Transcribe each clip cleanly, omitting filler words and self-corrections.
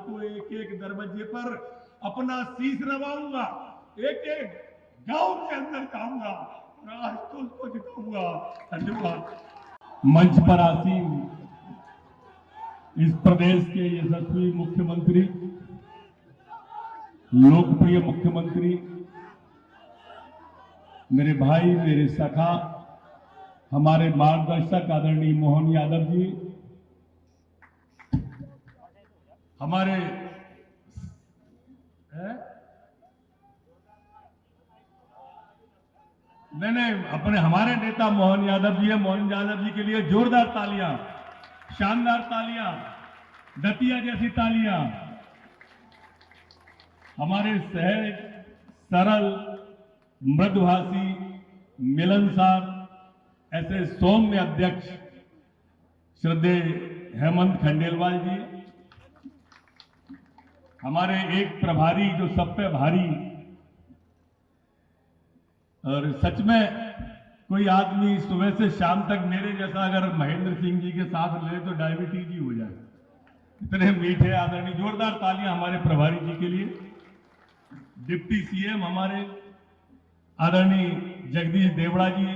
को एक एक दरवाजे पर अपना शीश नवाऊंगा, एक एक गांव के अंदर जाऊंगा और आज तो उसको जिताऊंगा। धन्यवाद। मंच पर आसीन इस प्रदेश के यशस्वी मुख्यमंत्री, लोकप्रिय मुख्यमंत्री, मेरे भाई, मेरे सखा, हमारे मार्गदर्शक आदरणीय मोहन यादव जी, हमारे हमारे नेता मोहन यादव जी है। मोहन यादव जी के लिए जोरदार तालियां, शानदार तालियां, दतिया जैसी तालियां। हमारे सहज, सरल, मृदुभाषी, मिलनसार, ऐसे सौम्य अध्यक्ष श्रद्धेय हेमंत खंडेलवाल जी, हमारे एक प्रभारी जो सब पे भारी, और सच में कोई आदमी सुबह से शाम तक मेरे जैसा अगर महेंद्र सिंह जी के साथ ले तो डायबिटीज ही हो जाए, इतने मीठे आदरणीय। जोरदार तालियां हमारे प्रभारी जी के लिए। डिप्टी सीएम हमारे आदरणीय जगदीश देवड़ा जी,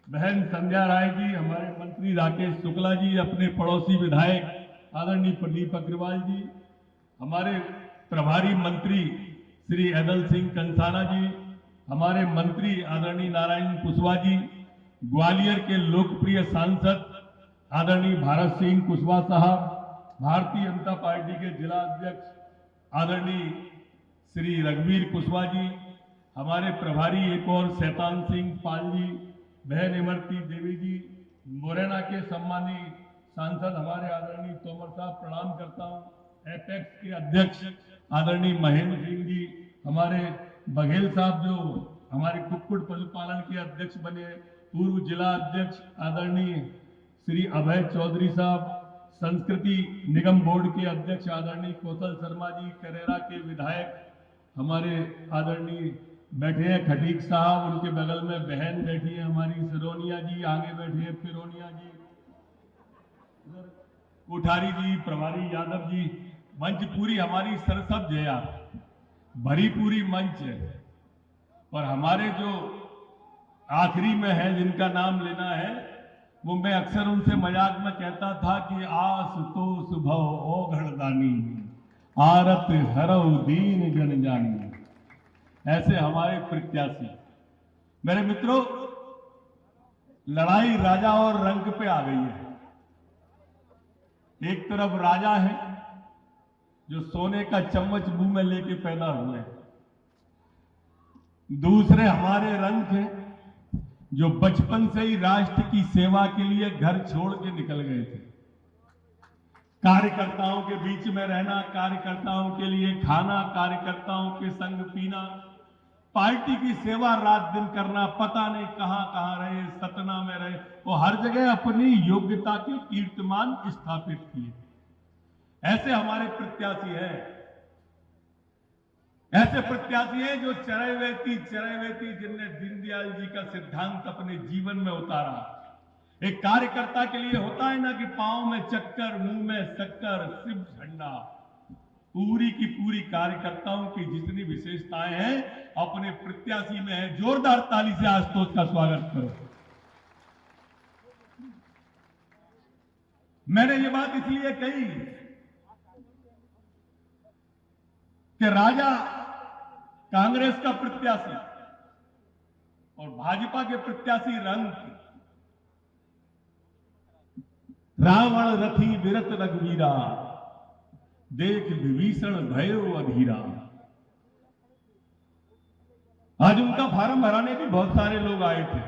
बहन संध्या राय जी, हमारे मंत्री राकेश शुक्ला जी, अपने पड़ोसी विधायक आदरणीय प्रदीप अग्रवाल जी, हमारे प्रभारी मंत्री श्री अदल सिंह कंसाना जी, हमारे मंत्री आदरणीय नारायण कुशवाहा जी, ग्वालियर के लोकप्रिय सांसद आदरणीय भारत सिंह कुशवाहा साहब, भारतीय जनता पार्टी के जिला अध्यक्ष आदरणीय श्री रघुवीर कुशवाहा जी, हमारे प्रभारी एक और शैतान सिंह पाल जी, बहन इमरती देवी जी, मुरैना के सम्मानित सांसद हमारे आदरणीय तोमर साहब, प्रणाम करता हूं। एपेक्स के अध्यक्ष आदरणीय महेंद्र सिंह जी, हमारे बघेल साहब जो हमारे कुक्कुट पशुपालन के अध्यक्ष बने, पूर्व जिला अध्यक्ष आदरणीय श्री अभय चौधरी साहब, संस्कृति निगम बोर्ड के अध्यक्ष आदरणीय कौशल शर्मा जी, करेरा के विधायक हमारे आदरणीय बैठे हैं खटीक साहब, उनके बगल में बहन बैठी है हमारी सिरोनिया जी, आगे बैठे हैं फिरोनिया जी, कोठारी जी, प्रभारी यादव जी। मंच पूरी हमारी सरसब्ज है यार, भरी पूरी मंच है। और हमारे जो आखिरी में है जिनका नाम लेना है, वो मैं अक्सर उनसे मजाक में कहता था कि आशुतोष भव ओघड़दानी, आरत हरऊ दीन जन जानी। ऐसे हमारे प्रत्याशी। मेरे मित्रों, लड़ाई राजा और रंक पे आ गई है। एक तरफ राजा है जो सोने का चम्मच मुंह में लेके पैदा हुए, दूसरे हमारे रंक हैं जो बचपन से ही राष्ट्र की सेवा के लिए घर छोड़ के निकल गए थे। कार्यकर्ताओं के बीच में रहना, कार्यकर्ताओं के लिए खाना, कार्यकर्ताओं के संग पीना, पार्टी की सेवा रात दिन करना, पता नहीं कहां कहां रहे, सतना में रहे, वो हर जगह अपनी योग्यता के कीर्तिमान स्थापित किए। ऐसे हमारे प्रत्याशी हैं, ऐसे प्रत्याशी हैं जो चरैवेती जिनने दीनदयाल जी का सिद्धांत अपने जीवन में उतारा। एक कार्यकर्ता के लिए होता है ना कि पांव में चक्कर, मुंह में शक्कर, सिर्फ झंडा। पूरी की पूरी कार्यकर्ताओं की जितनी विशेषताएं हैं अपने प्रत्याशी में है। जोरदार ताली से आशुतोष का स्वागत करो। मैंने ये बात इसलिए कही कि राजा कांग्रेस का प्रत्याशी और भाजपा के प्रत्याशी रंग, रावण रथी विरत रघुवीरा, देख विभीषण भयो अधीरा। आज उनका फार्म भराने भी बहुत सारे लोग आए थे।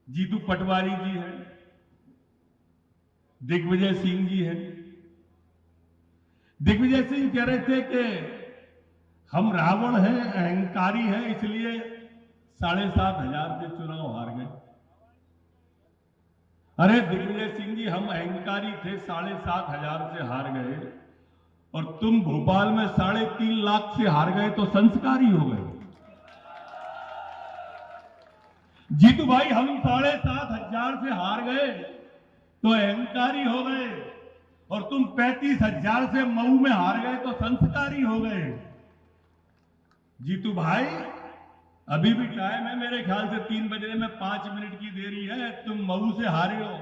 जीतू पटवारी जी हैं, दिग्विजय सिंह जी हैं। दिग्विजय सिंह कह रहे थे कि हम रावण हैं, अहंकारी हैं, इसलिए 7,500 से चुनाव हार गए। अरे दिग्विजय सिंह जी, हम अहंकारी थे, 7,500 से हार गए, और तुम भोपाल में 3.5 लाख से हार गए तो संस्कारी हो गए। जीतू भाई, हम 7,500 से हार गए तो अहंकारी हो गए, और तुम 35,000 से मऊ में हार गए तो संस्कारी हो गए। जीतू भाई, अभी भी टाइम है, मेरे ख्याल से 3 बजने में 5 मिनट की देरी है। तुम मऊ से हारे हो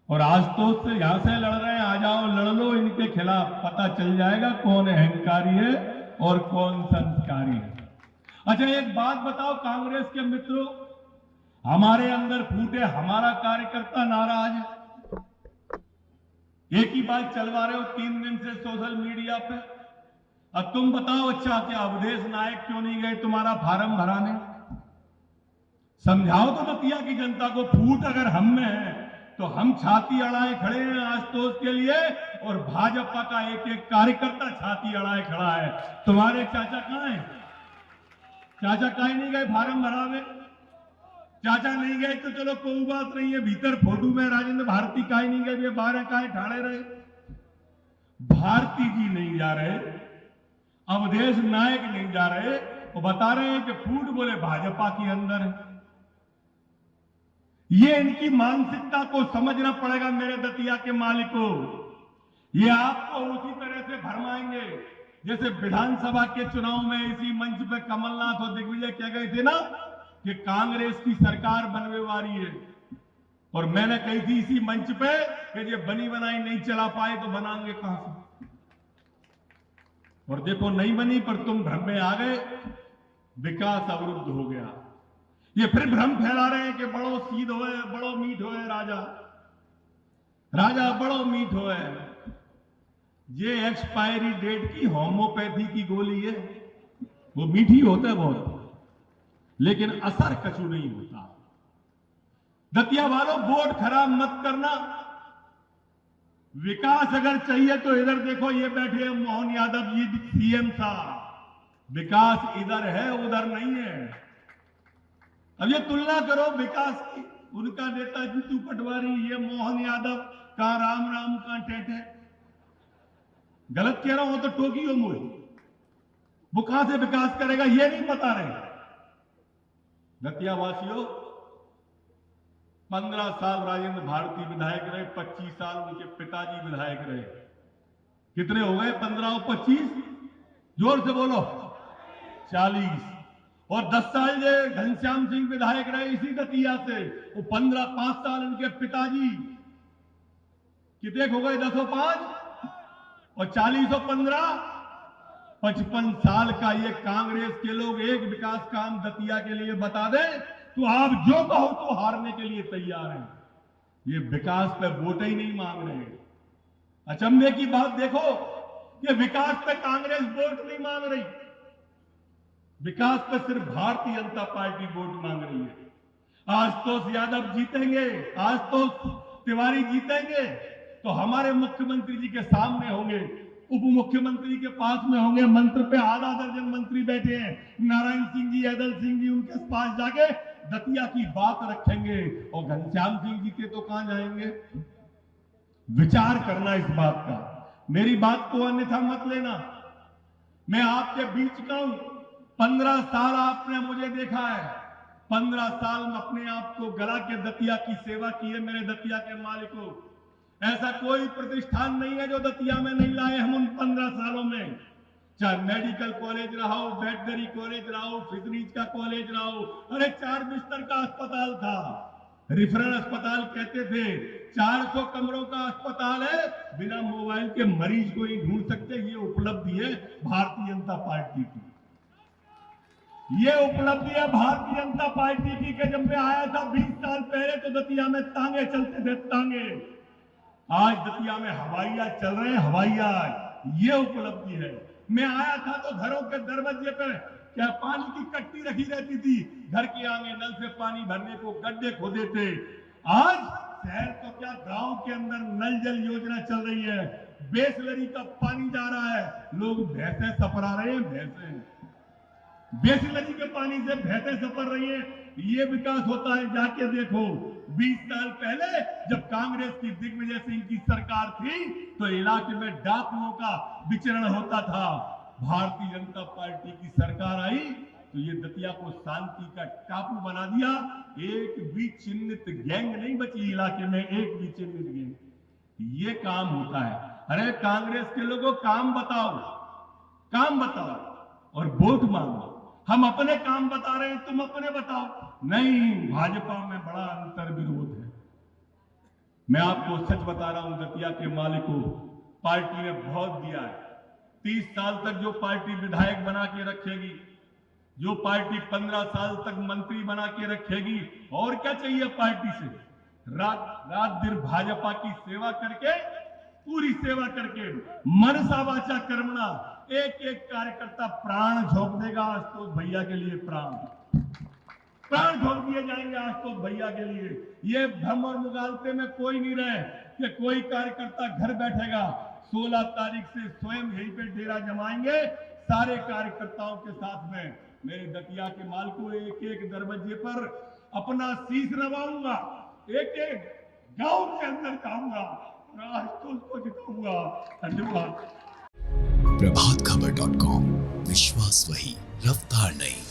और आज तो से यहां से लड़ रहे हैं। आ जाओ, लड़ लो इनके खिलाफ, पता चल जाएगा कौन अहंकारी है और कौन संस्कारी है। अच्छा, एक बात बताओ कांग्रेस के मित्रों, हमारे अंदर फूटे हमारा कार्यकर्ता नाराज है, एक ही बात चलवा रहे हो 3 दिन से सोशल मीडिया पे। अब तुम बताओ, अच्छा क्या अवधेश नायक क्यों नहीं गए तुम्हारा फार्म भराने? समझाओ तो दतिया की जनता को। फूट अगर हम में है तो हम छाती अड़ाए खड़े हैं आशुतोष के लिए, और भाजपा का एक एक कार्यकर्ता छाती अड़ाए खड़ा है। तुम्हारे चाचा कहां हैं? चाचा काहे नहीं गए फार्म भराने? चाचा नहीं गए तो चलो कोई बात नहीं है, भीतर फोटो में राजेंद्र भारती काहे नहीं गए, ये 12 काहे ठाड़े रहे? भारती जी नहीं जा रहे, अवधेश नायक नहीं जा रहे, वो बता रहे हैं कि फूट बोले भाजपा के अंदर है। ये इनकी मानसिकता को समझना पड़ेगा मेरे दतिया के मालिकों। ये आपको उसी तरह से भरमाएंगे जैसे विधानसभा के चुनाव में इसी मंच पे कमलनाथ और दिग्विजय कह गए थे ना कि कांग्रेस की सरकार बनने वाली है, और मैंने कही थी इसी मंच पे कि ये बनी बनाई नहीं चला पाए तो बनाएंगे कहां से? और देखो नहीं बनी, पर तुम भ्रम में आ गए, विकास अवरुद्ध हो गया। ये फिर भ्रम फैला रहे हैं कि बड़ो सीध होए, बड़ो मीठ होए राजा, राजा बड़ो मीठ होए। ये एक्सपायरी डेट की होम्योपैथी की गोली है, वो मीठी होता है बहुत, लेकिन असर कछु नहीं होता। दतिया वालों, वोट खराब मत करना। विकास अगर चाहिए तो इधर देखो, ये बैठे हैं मोहन यादव जी, सीएम साहब। विकास इधर है, उधर नहीं है। अब ये तुलना करो विकास की, उनका नेता जीतू पटवारी, ये मोहन यादव, कहां राम राम कहां टेटे। गलत कह रहा हूं तो टोकियो मुझे, वो कहां से विकास करेगा ये नहीं बता रहे। दतिया वासियों, 15 साल राजेंद्र भारती विधायक रहे, 25 साल उनके पिताजी विधायक रहे। कितने हो गए 15 और 25? जोर से बोलो। 40। और 10 साल ये घनश्याम सिंह विधायक रहे इसी दतिया से, वो 15 5 साल उनके पिताजी। कितने हो गए? 10 और 5 और 40 और 15, 55 साल का ये कांग्रेस के लोग एक विकास काम दतिया के लिए बता दें तो आप जो कहो तो हारने के लिए तैयार हैं। ये विकास पे वोट ही नहीं मांग रहे। अचंभे की बात देखो, ये विकास पे कांग्रेस वोट नहीं मांग रही, विकास पे सिर्फ भारतीय जनता पार्टी वोट मांग रही है। आशुतोष यादव जीतेंगे, आशुतोष तिवारी जीतेंगे तो हमारे मुख्यमंत्री जी के सामने होंगे, उप मुख्यमंत्री के पास में होंगे, मंत्र पे आधा दर्जन मंत्री बैठे हैं, नारायण सिंह जी, अदल सिंह जी, उनके पास जाके दतिया की बात रखेंगे। और घनश्याम सिंह जी के तो कहां जाएंगे? विचार करना इस बात का, मेरी बात को अन्यथा मत लेना। मैं आपके बीच का हूं, 15 साल आपने मुझे देखा है, 15 साल में अपने आप को गला के दतिया की सेवा की है। मेरे दतिया के मालिकों, ऐसा कोई प्रतिष्ठान नहीं है जो दतिया में नहीं लाए हम उन 15 सालों में। चाहे मेडिकल कॉलेज रहा हो, वेटनरी कॉलेज रहा हो, फिशरीज का कॉलेज रहा हो, अरे 4 बिस्तर का अस्पताल था, रिफरल अस्पताल कहते थे। 400 कमरों का अस्पताल है, बिना मोबाइल के मरीज को ही ढूंढ सकते। ये उपलब्धि है भारतीय जनता पार्टी की, ये उपलब्धि है भारतीय जनता पार्टी की कि जब मैं आया था 20 साल पहले तो दतिया में तांगे चलते थे, तांगे। आज दतिया में हवाई जहाज चल रहे हैं, हवाई जहाज, ये उपलब्धि है। मैं आया था तो घरों के दरवाजे पर क्या पानी की कट्टी रखी रहती थी, घर के आगे नल से पानी भरने को गड्ढे खोदे थे। आज शहर तो क्या, गांव के अंदर नल जल योजना चल रही है, बेसलरी का पानी जा रहा है, लोग भैंसे सपरा रहे हैं, भैंसे बेसलरी के पानी से भैंसे सपर रही है। ये विकास होता है, जाके देखो। 20 साल पहले जब कांग्रेस की दिग्विजय सिंह की सरकार थी तो इलाके में डाकुओं का विचरण होता था। भारतीय जनता पार्टी की सरकार आई तो ये दतिया को शांति का टापू बना दिया। एक भी चिन्हित गैंग नहीं बची इलाके में, एक भी चिन्हित गैंग। ये काम होता है। अरे कांग्रेस के लोगों काम बताओ, काम बताओ और वोट मांगो। हम अपने काम बता रहे हैं, तुम अपने बताओ। नहीं, भाजपा में बड़ा अंतर विरोध है। मैं आपको सच बता रहा हूं, दतिया के मालिक को पार्टी ने बहुत दिया है। 30 साल तक जो पार्टी विधायक बना के रखेगी, जो पार्टी 15 साल तक मंत्री बना के रखेगी, और क्या चाहिए पार्टी से? रात दिन भाजपा की सेवा करके, पूरी सेवा करके, मनसा वाचा कर्मणा, एक एक कार्यकर्ता प्राण झोंक देगा आशुतोष भैया के लिए। प्राण झोंक दिए जाएंगे आशुतोष भैया के लिए। ये भ्रम और मुगालते में कोई नहीं रहे कि कोई कार्यकर्ता घर बैठेगा। 16 तारीख से स्वयं यहीं पे डेरा जमाएंगे सारे कार्यकर्ताओं के साथ में। मेरे दतिया के माल को एक एक दरवाजे पर अपना शीश नवाऊंगा, एक एक गांव के अंदर जाऊंगा और आशुतोष को जिताऊंगा। धन्यवाद। प्रभातखबर.com, विश्वास वही, रफ्तार नहीं।